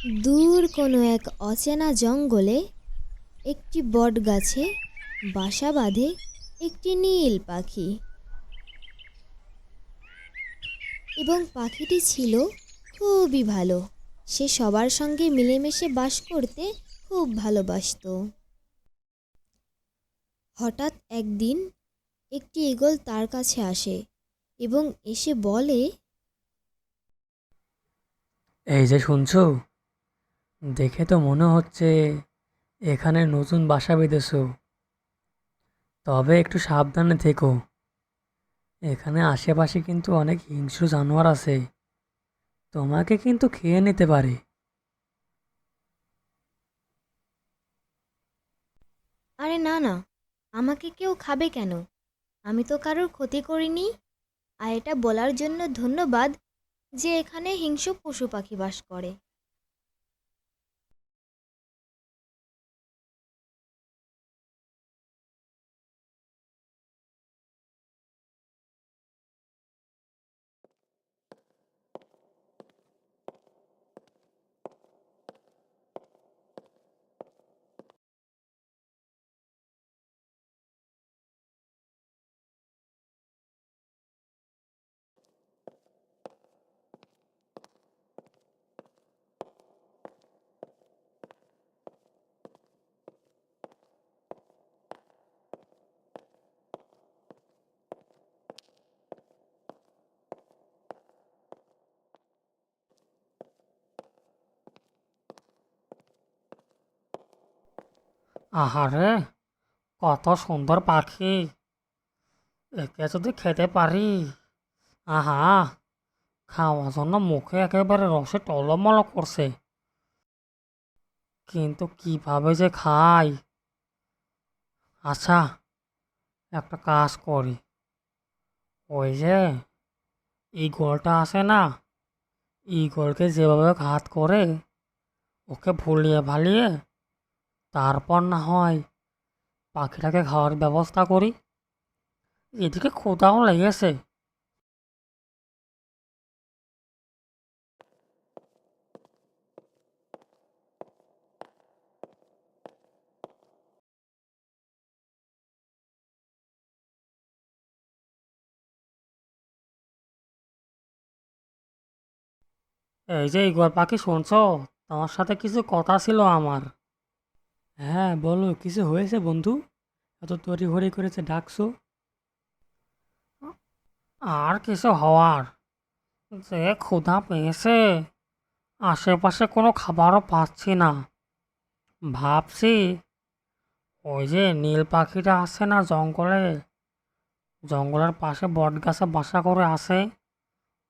দূর কোনো এক অচেনা জঙ্গলে একটি বটগাছে বাসা বাঁধে একটি নীল পাখি। এবং পাখিটি ছিল খুবই ভালো। সে সবার সঙ্গে মিলেমিশে বাস করতে খুব ভালোবাসতো। হঠাৎ একদিন একটি ঈগল তার কাছে আসে এবং এসে বলে, এই যে শুনছো, দেখে তো মনে হচ্ছে এখানে নতুন বাসা বেঁধেছো। তবে একটু সাবধানে থেকো। এখানে আশেপাশে কিন্তু অনেক হিংস্র জানোয়ার আছে, তোমাকে কিন্তু খেয়ে নিতে পারে। আরে না না, আমাকে কেউ খাবে কেন? আমি তো কারোর ক্ষতি করিনি। আর এটা বলার জন্য ধন্যবাদ যে এখানে হিংস্র পশু পাখি বাস করে। আহারে, কত সুন্দর পাখি! একে যদি খেতে পারি, আহা, খাওয়ার জন্য মুখে একেবারে রসে টলমল করছে। কিন্তু কিভাবে যে খাই! আচ্ছা, একটা কাজ করি। ওই যে ঈগলটা আছে না, ঈগলকে যেভাবে ঘাত করে ওকে ভুলিয়ে ভালিয়ে তারপর না হয় পাখিটাকে খাওয়ার ব্যবস্থা করি। এদিকে ক্ষুধাও লেগেছে। এই যে ঈগল পাখি, শুনছো? তোমার সাথে কিছু কথা ছিল আমার। হ্যাঁ, বলো, কিছু হয়েছে বন্ধু? এত তড়িঘড়ি করেছে ডাকছো? আর কিছু হওয়ার, যে ক্ষুধা পেয়েছে, আশেপাশে কোনো খাবারও পাচ্ছি না। ভাবছি ওই যে নীল পাখিটা আছে না জঙ্গলে, জঙ্গলের পাশে বট গাছে বাসা করে আছে,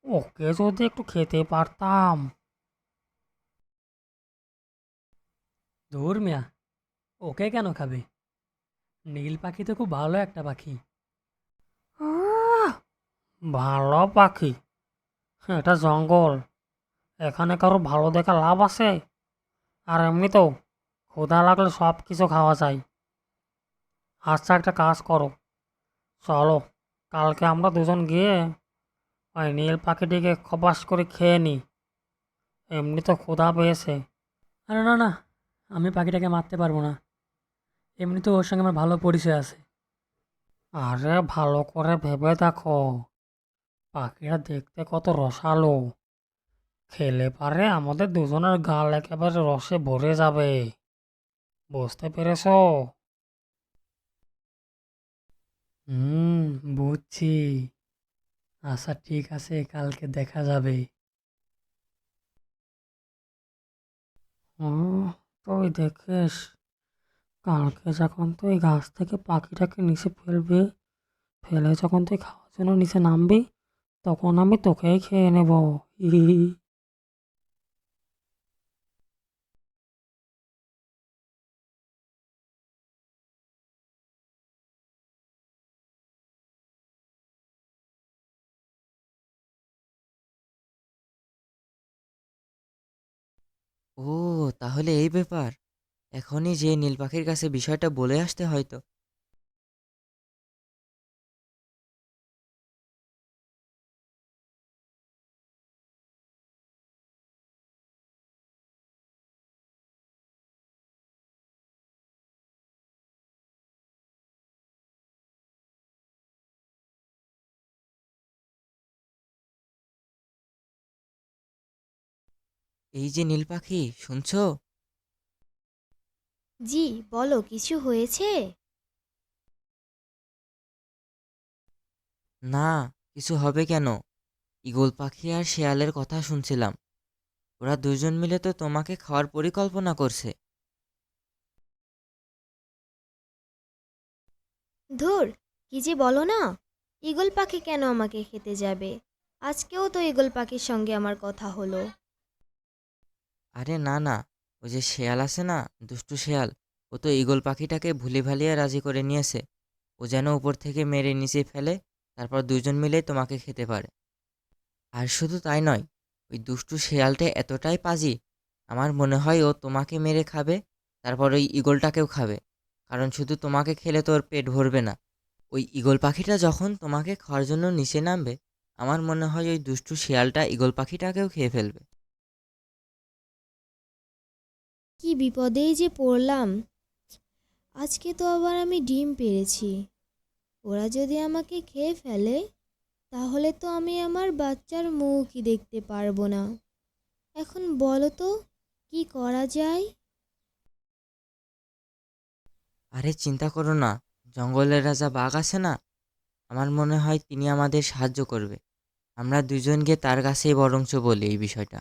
ওকে যদি একটু খেতে পারতাম। ধুর মিয়া, ওকে কেন খাবে? নীল পাখি তো খুব ভালো একটা পাখি। আহ, ভালো পাখি? এটা জঙ্গল, এখানে কারো ভালো দেখা লাভ আছে? আর এমনিতেও ক্ষুধা লাগলে সব কিছু খাওয়া যায়। আচ্ছা, একটা কাজ করো, চলো কালকে আমরা দুজন গিয়ে ওই নীল পাখিটিকে খপাস করে খেয়ে নিই। এমনি তো ক্ষুধা পেয়েছে। আরে না না, আমি পাখিটাকে মারতে পারবো না। এমনি তো ওর সঙ্গে আমার ভালো পরিচয় আছে। আরে ভালো করে ভেবে দেখো, পাখিটা দেখতে কত রসালো, খেলে পারে আমাদের দুজনের গাল একেবারে রসে ভরে যাবে। বুঝতে পেরেছো? হুম, বুঝছি। আচ্ছা ঠিক আছে, কালকে দেখা যাবে। হুম, তুই দেখিস, কালকে যখন তুই গাছ থেকে পাখিটাকে নিচে ফেলবি, ফেলে যখন তুই খাওয়ার জন্য নিচে নামবি, তখন আমি তোকেই খেয়ে নেব। হি হি হি। ও, তাহলে এই ব্যাপার। এখনই যে নীল পাখির কাছে বিষয়টা বলে আসতে হয়তো। এই যে নীল পাখি, শুনছো? জি, বলো, কিছু হয়েছে? না, কিছু হবে কেন? ঈগল পাখি আর শেয়ালের কথা শুনছিলাম। ওরা দুজন মিলে তো তোমাকে খাওয়ার পরিকল্পনা করছে। ধুর, কি যে বলো না! ঈগল পাখি কেন আমাকে খেতে যাবে? আজকেও তো ঈগল পাখির সঙ্গে আমার কথা হলো। আরে না না, ওই যে শেয়াল আছে না, দুষ্টু শেয়াল, ও তো ঈগল পাখিটাকে ভুলি ভালিয়ে রাজি করে নিয়েছে। ও যেন উপর থেকে মেরে নিচে ফেলে, তারপর দুজন মিলেই তোমাকে খেতে পারে। আর শুধু তাই নয়, ওই দুষ্টু শেয়ালটা এতটাই পাজি, আমার মনে হয় ও তোমাকে মেরে খাবে, তারপর ওই ঈগলটাকেও খাবে। কারণ শুধু তোমাকে খেলে তো ওর পেট ভরবে না। ওই ঈগল পাখিটা যখন তোমাকে খাওয়ার জন্য নিচে নামবে, আমার মনে হয় ওই দুষ্টু শেয়ালটা ঈগল পাখিটাকেও খেয়ে ফেলবে। কি বিপদেই যে পড়লাম! আজকে তো আবার আমি ডিম পেড়েছি। ওরা যদি আমাকে খেয়ে ফেলে, তাহলে তো আমি আমার বাচ্চার মুখই দেখতে পারবো না। এখন বলো তো, কি করা যায়? আরে চিন্তা করো না, জঙ্গলের রাজা বাঘ আছে না, আমার মনে হয় তিনি আমাদের সাহায্য করবে। আমরা দুজন গিয়ে তার কাছেই বরঞ্চ বলি এই বিষয়টা।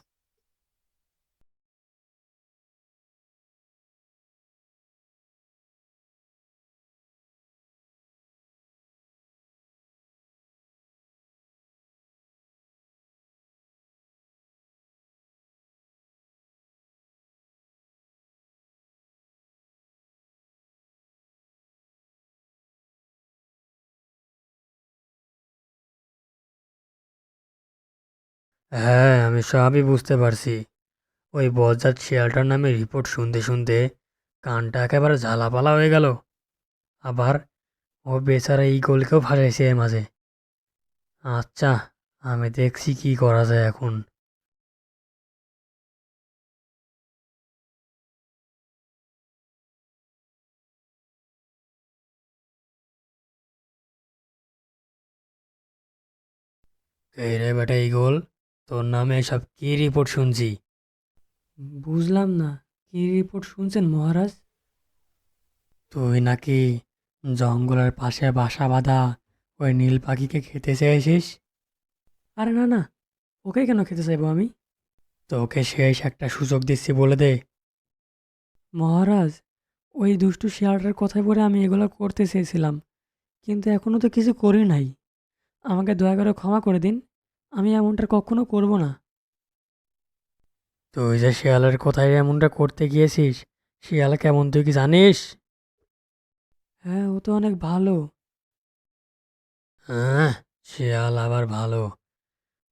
হ্যাঁ, আমি সবই বুঝতে পারছি। ওই বজ্জাত শিয়ালটার নামে রিপোর্ট শুনতে শুনতে কানটা একেবারে ঝালাপালা হয়ে গেল। আবার ও বেচারা ঈগলকেও ফাঁসাইছে এর মাঝে। আচ্ছা, আমি দেখছি কি করা যায় এখন। এই রে বেটা ঈগল, তোর নামে এসব কি রিপোর্ট শুনছি? বুঝলাম না, কি রিপোর্ট শুনছেন মহারাজ? তুই নাকি জঙ্গলের পাশে বাসা বাঁধা ওই নীল পাখিকে খেতে চেয়েছিস। আরে না না, ওকে কেন খেতে চাইবো আমি? তোকে শেষ একটা সুযোগ দিচ্ছি, বলে দে। মহারাজ, ওই দুষ্টু শিয়ালটার কথায় পরে আমি এগুলো করতে চেয়েছিলাম, কিন্তু এখনও তো কিছু করি নাই। আমাকে দয়া করে ক্ষমা করে দিন, আমি এমনটা কখনো করব না। তুই যে শিয়ালের কোথায় এমনটা করতে গিয়েছিস, শিয়াল কেমন তুই কি জানিস? হ্যাঁ, ও তো অনেক ভালো। হ্যাঁ, শিয়াল আবার ভালো?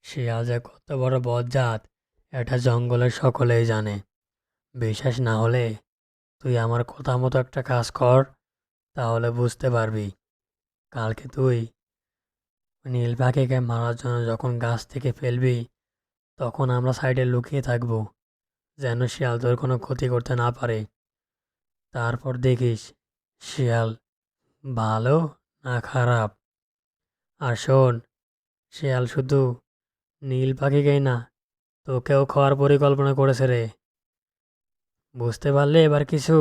শিয়াল যে কত বড় বজ্জাত, এটা জঙ্গলের সকলেই জানে। বিশ্বাস না হলে তুই আমার কথা মতো একটা কাজ কর, তাহলে বুঝতে পারবি। কালকে তুই নীল পাখিকে মারার জন্য যখন গাছ থেকে ফেলবি, তখন আমরা সাইডে লুকিয়ে থাকবো, যেন শিয়াল তোর কোনো ক্ষতি করতে না পারে। তারপর দেখিস শিয়াল ভালো না খারাপ। আর শোন, শিয়াল শুধু নীল পাখিকেই না, তোকেও খাওয়ার পরিকল্পনা করেছে রে। বুঝতে পারলে এবার কিছু?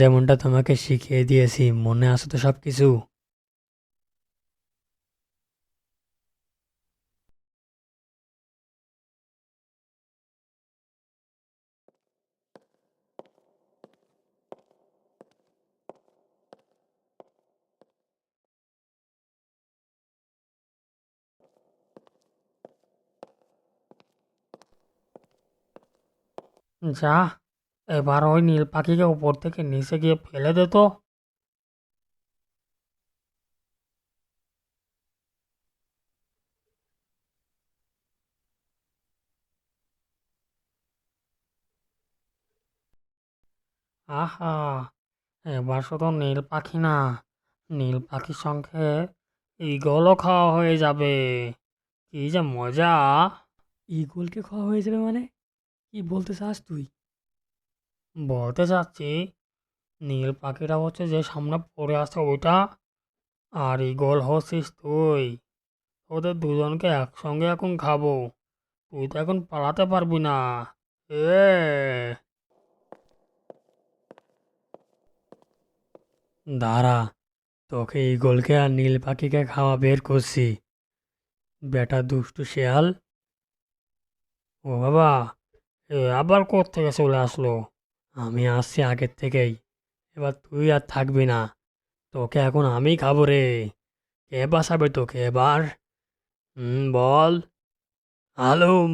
যেমনটা তোমাকে শিখিয়ে দিয়েছি, মনে আছে তো সব কিছু? যা, এবার ওই নীল পাখিকে উপর থেকে নিচে গিয়ে ফেলে দে তো। আহা, এবার শুধু নীল পাখি না, নীল পাখির সঙ্গে ঈগলও খাওয়া হয়ে যাবে। কি যে মজা! ঈগলকে খাওয়া হয়ে যাবে মানে? কি বলতে চাস তুই? বলতে চাচ্ছি, নীল পাখিটা হচ্ছে যে সামনে পড়ে আছে ওইটা, আর ঈগল হচ্ছিস তুই। ওদের দুজনকে একসঙ্গে এখন খাবো। তুই তো এখন পালাতে পারবি না। এ দাঁড়া, তোকে ঈগলকে আর নীল পাখিকে খাওয়া বের করছি, বেটা দুষ্টু শেয়াল। ও বাবা, এ আবার কোত্থেকে চলে আসলো? আমি আসছি আগের থেকেই, এবার তুই আর থাকবি না, তোকে এখন আমি খাবো রে। কে বাঁচাবে তোকে এবার? বল। আলুম।